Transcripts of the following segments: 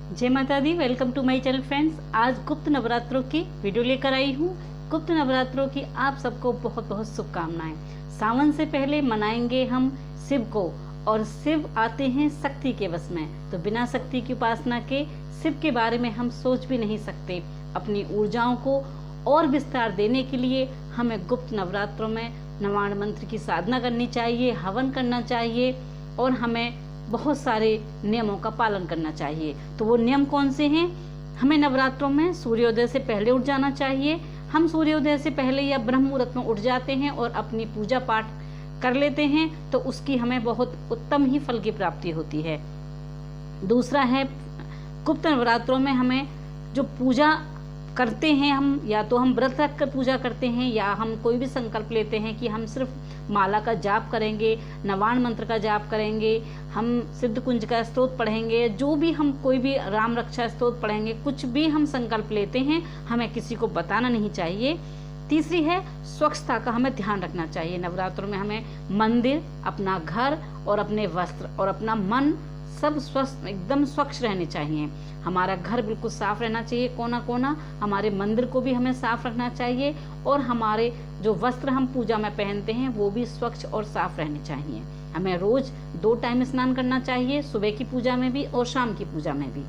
जय माता दी। Welcome to my channel friends. आज गुप्त नवरात्रों की वीडियो लेकर आई हूँ। गुप्त नवरात्रों की आप सबको बहुत बहुत शुभकामनाएं। सावन से पहले मनाएंगे हम शिव को, और शिव आते हैं शक्ति के वश में, तो बिना शक्ति की उपासना के शिव के बारे में हम सोच भी नहीं सकते। अपनी ऊर्जाओं को और विस्तार देने के लिए हमें गुप्त नवरात्रों में नवाण मंत्र की साधना करनी चाहिए, हवन करना चाहिए, और हमें बहुत सारे नियमों का पालन करना चाहिए। तो वो नियम कौन से हैं? हमें नवरात्रों में सूर्योदय से पहले उठ जाना चाहिए। हम सूर्योदय से पहले या ब्रह्म मुहूर्त में उठ जाते हैं और अपनी पूजा पाठ कर लेते हैं, तो उसकी हमें बहुत उत्तम ही फल की प्राप्ति होती है। दूसरा है, गुप्त नवरात्रों में हमें जो पूजा करते हैं, हम या तो हम व्रत रख कर पूजा करते हैं, या हम कोई भी संकल्प लेते हैं कि हम सिर्फ माला का जाप करेंगे, नवाण मंत्र का जाप करेंगे, हम सिद्ध कुंज का स्तोत्र पढ़ेंगे, जो भी हम कोई भी राम रक्षा स्तोत्र पढ़ेंगे, कुछ भी हम संकल्प लेते हैं, हमें किसी को बताना नहीं चाहिए। तीसरी है, स्वच्छता का हमें ध्यान रखना चाहिए। नवरात्रों में हमें मंदिर, अपना घर और अपने वस्त्र और अपना मन सब स्वस्थ, एकदम स्वच्छ रहने चाहिए। हमारा घर बिल्कुल साफ रहना चाहिए, कोना कोना। हमारे मंदिर को भी हमें साफ रखना चाहिए, और हमारे जो वस्त्र हम पूजा में पहनते हैं वो भी स्वच्छ और साफ रहने चाहिए। हमें रोज 2 टाइम स्नान करना चाहिए, सुबह की पूजा में भी और शाम की पूजा में भी।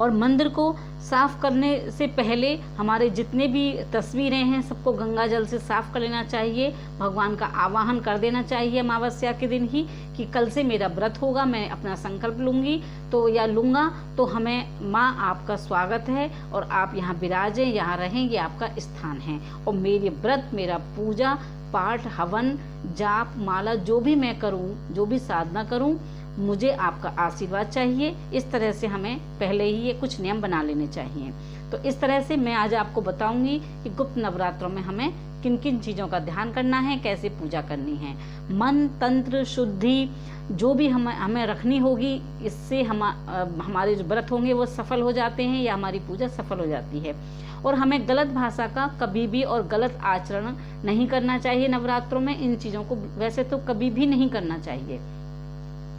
और मंदिर को साफ करने से पहले हमारे जितने भी तस्वीरें हैं सबको गंगा जल से साफ कर लेना चाहिए। भगवान का आवाहन कर देना चाहिए अमावस्या के दिन ही कि कल से मेरा व्रत होगा, मैं अपना संकल्प लूँगी तो या लूँगा, तो हमें माँ आपका स्वागत है और आप यहाँ विराजें, यहाँ रहें, ये आपका स्थान है। और मेरे व्रत, मेरा पूजा पाठ, हवन, जाप, माला जो भी मैं करूँ, जो भी साधना करूँ, मुझे आपका आशीर्वाद चाहिए। इस तरह से हमें पहले ही ये कुछ नियम बना लेने चाहिए। तो इस तरह से मैं आज आपको बताऊंगी कि गुप्त नवरात्रों में हमें किन किन चीज़ों का ध्यान करना है, कैसे पूजा करनी है। मन, तंत्र, शुद्धि जो भी हमें रखनी होगी, इससे हमारे जो व्रत होंगे वो सफल हो जाते हैं, या हमारी पूजा सफल हो जाती है। और हमें गलत भाषा का कभी भी और गलत आचरण नहीं करना चाहिए नवरात्रों में। इन चीज़ों को वैसे तो कभी भी नहीं करना चाहिए,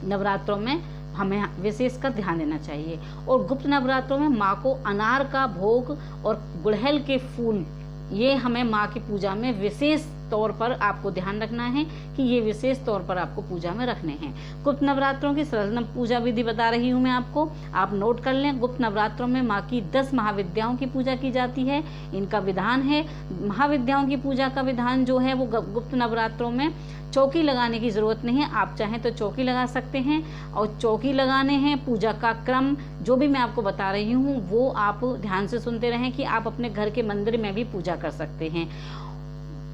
नवरात्रों में हमें विशेष कर ध्यान देना चाहिए। और गुप्त नवरात्रों में माँ को अनार का भोग और गुड़हल के फूल, ये हमें माँ की पूजा में विशेष तौर पर आपको ध्यान रखना है कि ये विशेष तौर पर आपको पूजा में रखने हैं। गुप्त नवरात्रों की सरल पूजा विधि बता रही हूँ मैं आपको, आप नोट कर लें। गुप्त नवरात्रों में माँ की 10 महाविद्याओं की पूजा की जाती है। इनका विधान है, महाविद्याओं की पूजा का विधान जो है वो गुप्त नवरात्रों में चौकी लगाने की ज़रूरत नहीं है। आप चाहें तो चौकी लगा सकते हैं, और चौकी लगाने हैं। पूजा का क्रम जो भी मैं आपको बता रही हूँ वो आप ध्यान से सुनते रहें कि आप अपने घर के मंदिर में भी पूजा कर सकते हैं।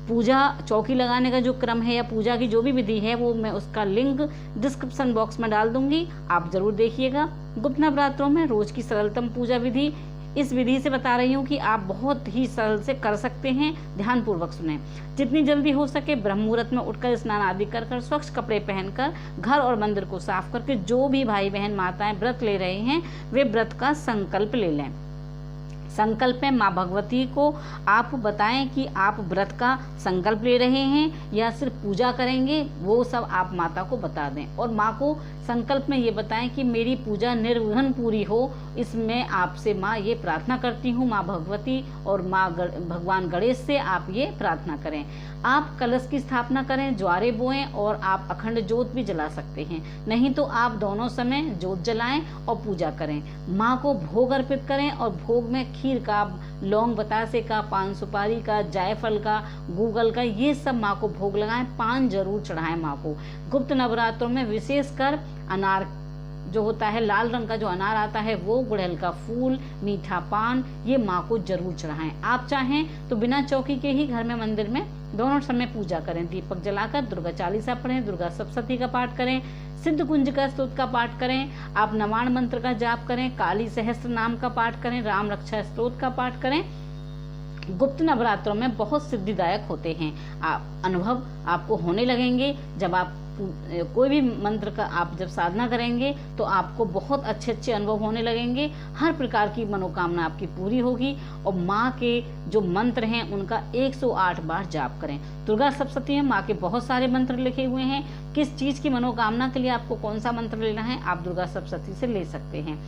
पूजा चौकी लगाने का जो क्रम है या पूजा की जो भी विधि है वो मैं उसका लिंक डिस्क्रिप्शन बॉक्स में डाल दूंगी, आप जरूर देखिएगा। गुप्त नवरात्रों में रोज की सरलतम पूजा विधि, इस विधि से बता रही हूँ कि आप बहुत ही सरल से कर सकते हैं। ध्यानपूर्वक सुने। जितनी जल्दी हो सके ब्रह्म मुहूर्त में उठकर स्नान आदि कर स्वच्छ कपड़े पहनकर घर और मंदिर को साफ करके जो भी भाई बहन माताएं व्रत ले रहे हैं वे व्रत का संकल्प ले लें। संकल्प में माँ भगवती को आप बताएं कि आप व्रत का संकल्प ले रहे हैं या सिर्फ पूजा करेंगे, वो सब आप माता को बता दें। और माँ को संकल्प में ये बताएं कि मेरी पूजा निर्विघ्न पूरी हो, इसमें आपसे माँ ये प्रार्थना करती हूँ। माँ भगवती और माँ भगवान गणेश से आप ये प्रार्थना करें। आप कलश की स्थापना करें, ज्वारे बोएं, और आप अखंड ज्योत भी जला सकते हैं। नहीं तो आप दोनों समय ज्योत जलाएं और पूजा करें। माँ को भोग अर्पित करें, और भोग में खीर का, लौंग बतासे का, पान सुपारी का, जायफल का, गूगल का, ये सब माँ को भोग लगाएं। पान जरूर चढ़ाएं माँ को। गुप्त नवरात्रों में विशेषकर अनार जो होता है, लाल रंग का जो अनार आता है वो, गुड़हल का फूल, मीठा पान, ये माँ को जरूर चढ़ाएं। आप चाहें तो बिना चौकी के ही घर में मंदिर में दोनों समय पूजा करें। दीपक जलाकर दुर्गा चालीसा पढ़ें, दुर्गा सप्तशती का पाठ करें, सिद्ध कुंज का स्तोत्र का पाठ करें, आप नवाण मंत्र का जाप करें, काली सहस्त्र नाम का पाठ करें, राम रक्षा स्तोत्र का पाठ करें। गुप्त नवरात्रों में बहुत सिद्धिदायक होते हैं। अनुभव आपको होने लगेंगे। जब आप कोई भी मंत्र का आप जब साधना करेंगे तो आपको बहुत अच्छे अच्छे अनुभव होने लगेंगे। हर प्रकार की मनोकामना आपकी पूरी होगी। और माँ के जो मंत्र हैं उनका 108 बार जाप करें। दुर्गा सप्तशती में माँ के बहुत सारे मंत्र लिखे हुए हैं, किस चीज़ की मनोकामना के लिए आपको कौन सा मंत्र लेना है, आप दुर्गा सप्तशती से ले सकते हैं।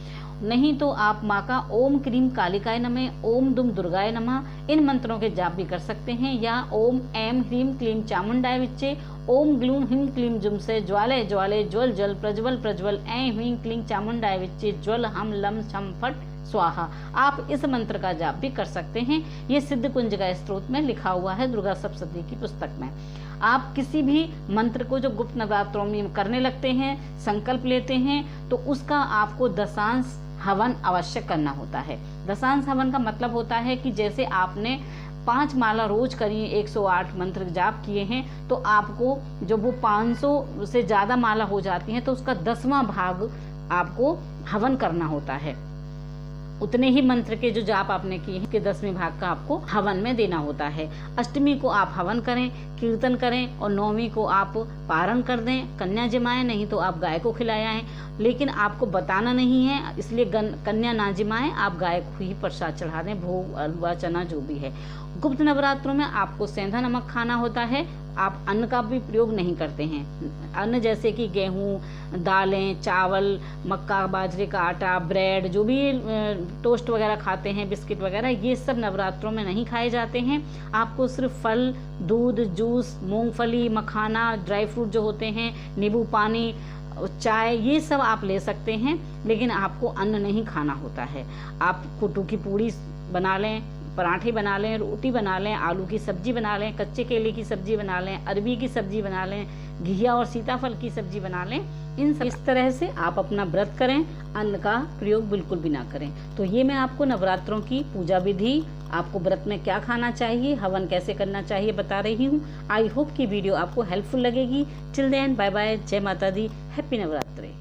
नहीं तो आप माँ का ओम क्रीम कालिकाय नमः, ओम दुम दुर्गाय नमः, इन मंत्रों के जाप भी कर सकते हैं। या ओम ऐम ह्रीम क्लीम चामुंडाय विच्चे, ओम ग्लूम हिम क्लीम जुम से ज्वाले ज्वाले ज्वल जल प्रज्वल प्रज्वल ऐं ह्रीं क्लीं चामुंडाय विच्चे ज्वल हम लम छम फट स्वाहा। आप इस मंत्र का जाप भी कर सकते हैं। ये सिद्ध कुंजिका स्त्रोत में लिखा हुआ है दुर्गा सप्तशती की पुस्तक में। आप किसी भी मंत्र को जो गुप्त नवरात्रों में करने लगते हैं, संकल्प लेते हैं, तो उसका आपको दशांश हवन अवश्य करना होता है। दशांश हवन का मतलब होता है कि जैसे आपने 5 माला रोज करी, 108 मंत्र जाप किए हैं, तो आपको जब वो 500 से ज़्यादा माला हो जाती हैं तो उसका 10वां भाग आपको हवन करना होता है। उतने ही मंत्र के जो जाप आपने किए हैं के 10वें भाग का आपको हवन में देना होता है। अष्टमी को आप हवन करें, कीर्तन करें, और 9वीं को आप पारण कर दें, कन्या जिमाएं, नहीं तो आप गाय को खिलाया है। लेकिन आपको बताना नहीं है, इसलिए कन्या ना जिमाएं, आप गाय को ही प्रसाद चढ़ा दें, भोग हलवा चना जो भी है। गुप्त नवरात्रों में आपको सेंधा नमक खाना होता है। आप अन्न का भी प्रयोग नहीं करते हैं। अन्न जैसे कि गेहूँ, दालें, चावल, मक्का, बाजरे का आटा, ब्रेड, जो भी टोस्ट वगैरह खाते हैं, बिस्किट वगैरह, ये सब नवरात्रों में नहीं खाए जाते हैं। आपको सिर्फ फल, दूध, जूस, मूंगफली, मखाना, ड्राई फ्रूट जो होते हैं, नींबू पानी, चाय, ये सब आप ले सकते हैं, लेकिन आपको अन्न नहीं खाना होता है। आप कुट्टू की पूड़ी बना लें, पराठे बना लें, रोटी बना लें, आलू की सब्जी बना लें, कच्चे केले की सब्जी बना लें, अरबी की सब्जी बना लें, घिया और सीताफल की सब्जी बना लें। इस तरह से आप अपना व्रत करें, अन्न का प्रयोग बिल्कुल भी ना करें। तो ये मैं आपको नवरात्रों की पूजा विधि, आपको व्रत में क्या खाना चाहिए, हवन कैसे करना चाहिए बता रही हूँ। आई होप कि वीडियो आपको हेल्पफुल लगेगी। टिल देन बाय बाय, जय माता दी, हैप्पी नवरात्रि।